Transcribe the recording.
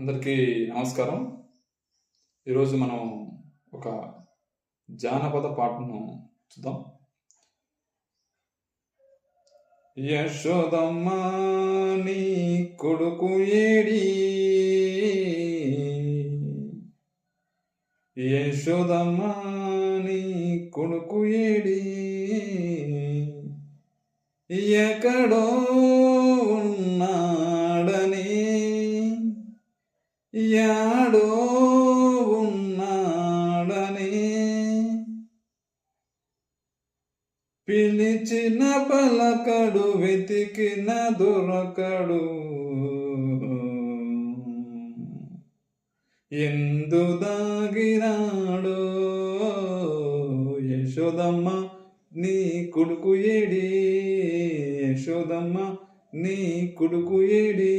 అందరికీ నమస్కారం. ఈరోజు మనం ఒక జానపద పాటను చూద్దాం. యశోదమ్మ నీ కొడుకు ఏడి, యశోదమ్మ నీ కొడుకు ఏడి, ఎక్కడో ఉన్నాడని యాడో ఉన్నాడని పిలిచిన పలకడు, వెతికిన దొరకడు, ఎందు దాగినాడో యశోదమ్మ నీ కొడుకు ఏడి, యశోదమ్మ నీ కొడుకు ఏడి.